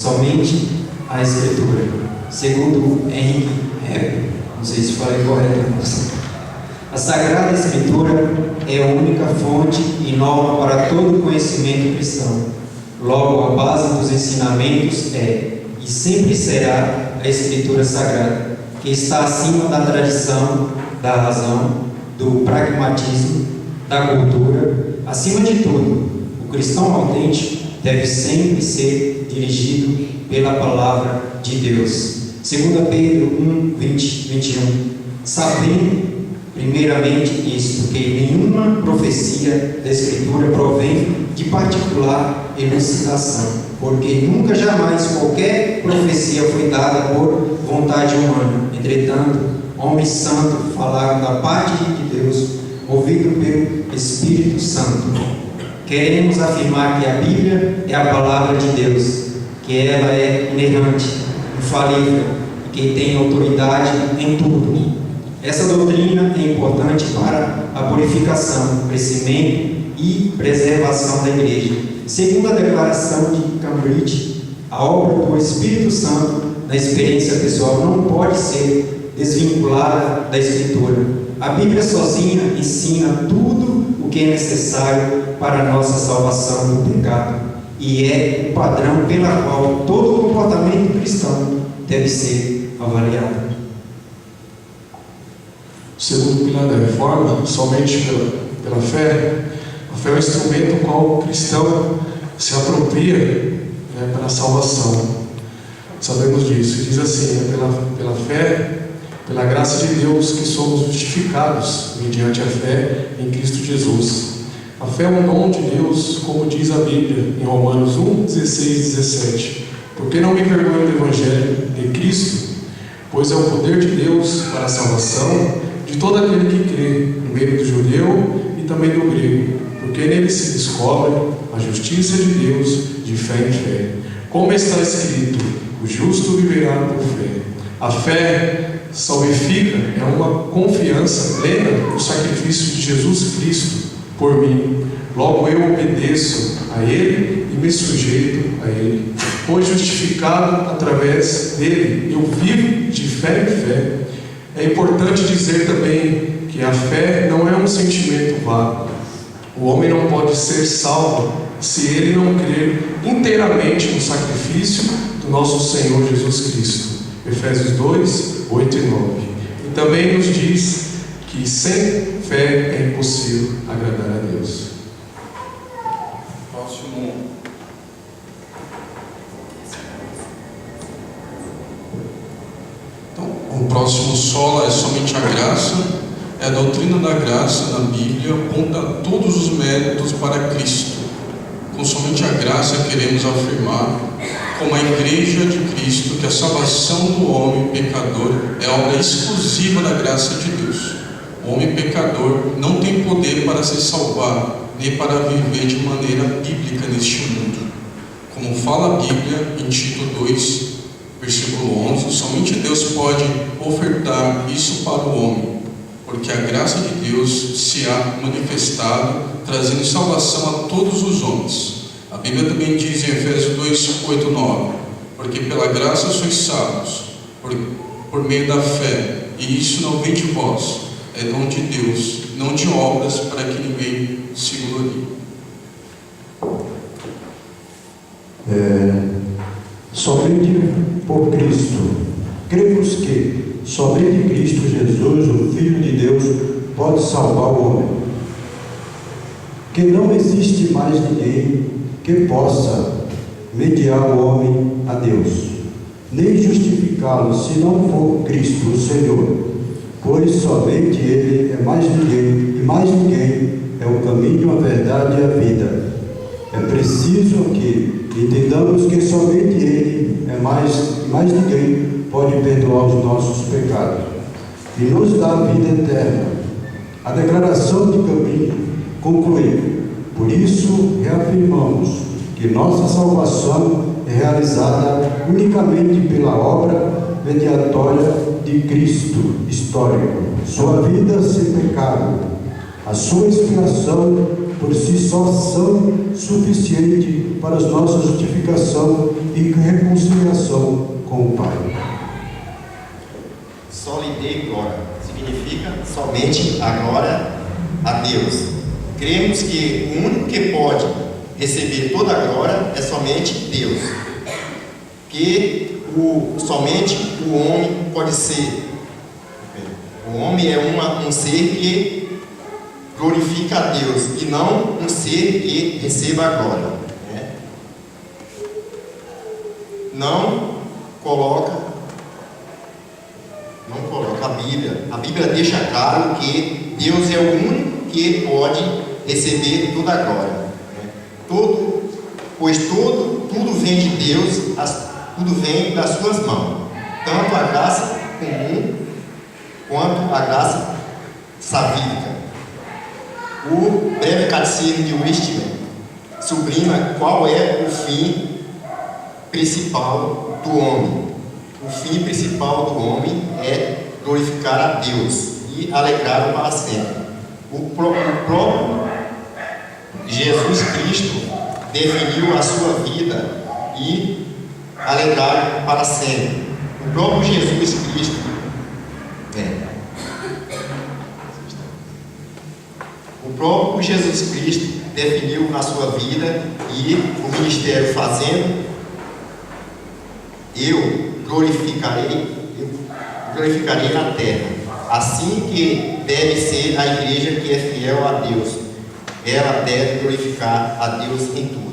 somente a Escritura. Segundo Henry Hebb, não sei se falei correto, a Sagrada Escritura é a única fonte e norma para todo conhecimento cristão. Logo, a base dos ensinamentos é, e sempre será, a Escritura Sagrada, que está acima da tradição, da razão, do pragmatismo, da cultura. Acima de tudo, o cristão autêntico deve sempre ser dirigido pela palavra de Deus. 2 Pedro 1, 20, 21. Sabendo, primeiramente, isto, que nenhuma profecia da Escritura provém de particular elucidação, porque nunca jamais qualquer profecia foi dada por vontade humana. Entretanto, homens santos falaram da parte de Deus, movido pelo Espírito Santo. Queremos afirmar que a Bíblia é a palavra de Deus, que ela é inerrante, infalível e que tem autoridade em tudo. Essa doutrina é importante para a purificação, crescimento e preservação da igreja. Segundo a declaração de Cambridge, a obra do Espírito Santo na experiência pessoal não pode ser desvinculada da Escritura. A Bíblia sozinha ensina tudo o que é necessário para a nossa salvação do pecado e é o padrão pela qual todo comportamento cristão deve ser avaliado. Segundo pilar da reforma, somente pela fé, a fé é um instrumento ao qual o cristão se apropria, para a salvação. Sabemos disso. Diz assim: pela fé, pela graça de Deus, que somos justificados mediante a fé em Cristo Jesus. A fé é um dom de Deus, como diz a Bíblia em Romanos 1, 16 e 17. Porque não me envergonho do Evangelho de Cristo, pois é o poder de Deus para a salvação de todo aquele que crê, primeiro do judeu e também do grego, porque nele se descobre a justiça de Deus de fé em fé. Como está escrito: o justo viverá por fé. A fé salvifica é uma confiança plena no sacrifício de Jesus Cristo por mim. Logo eu obedeço a Ele e me sujeito a Ele. Pois justificado através dele, eu vivo de fé em fé. É importante dizer também que a fé não é um sentimento vago. O homem não pode ser salvo se ele não crer inteiramente no sacrifício do nosso Senhor Jesus Cristo. Efésios 2, 8 e 9. E também nos diz que sem fé é impossível agradar a Deus. Próximo. Então, o próximo sola é somente a graça. É a doutrina da graça na Bíblia, aponta todos os méritos para Cristo. Com somente a graça queremos afirmar, como a Igreja de Cristo, que a salvação do homem pecador é obra exclusiva da graça de Deus. O homem pecador não tem poder para se salvar, nem para viver de maneira bíblica neste mundo. Como fala a Bíblia em Tito 2, versículo 11, somente Deus pode ofertar isso para o homem, porque a graça de Deus se há manifestado, trazendo salvação a todos os homens. A Bíblia também diz em Efésios 2, 8 e 9, porque pela graça sois salvos, por meio da fé, e isso não vem de vós, é dom de Deus, não de obras, para que ninguém se glorie. Somente por Cristo. Cremos que somente Cristo Jesus, o Filho de Deus, pode salvar o homem. Que não existe mais ninguém que possa mediar o homem a Deus, nem justificá-lo, se não for Cristo, o Senhor. Pois somente Ele é mais ninguém, e mais ninguém é o caminho, a verdade e a vida. É preciso que entendamos que somente Ele é mais ninguém pode perdoar os nossos pecados e nos dar a vida eterna. A declaração de Cambridge conclui: por isso reafirmamos que nossa salvação é realizada unicamente pela obra mediatória de Cristo histórico, sua vida sem pecado, a sua expiação por si só são suficientes para a nossa justificação e reconciliação com o Pai. Só lhe dei glória significa somente a glória a Deus. Cremos que o único que pode receber toda a glória é somente Deus. Que somente o homem pode ser. O homem é um ser que glorifica a Deus e não um ser que receba a glória. Não coloca a Bíblia deixa claro que Deus é o único que pode receber toda a glória. Pois tudo vem de Deus, tudo vem das suas mãos, tanto a graça comum quanto a graça salvífica. O breve catecismo de Westminster sublima qual é o fim principal do homem. O fim principal do homem é glorificar a Deus e alegrá-lo para sempre. O próprio Jesus Cristo definiu a sua vida e alegrá-lo para sempre. O próprio Jesus Cristo definiu a sua vida e o ministério fazendo, eu glorificarei na terra. Assim que deve ser a igreja que é fiel a Deus. Ela deve glorificar a Deus em tudo.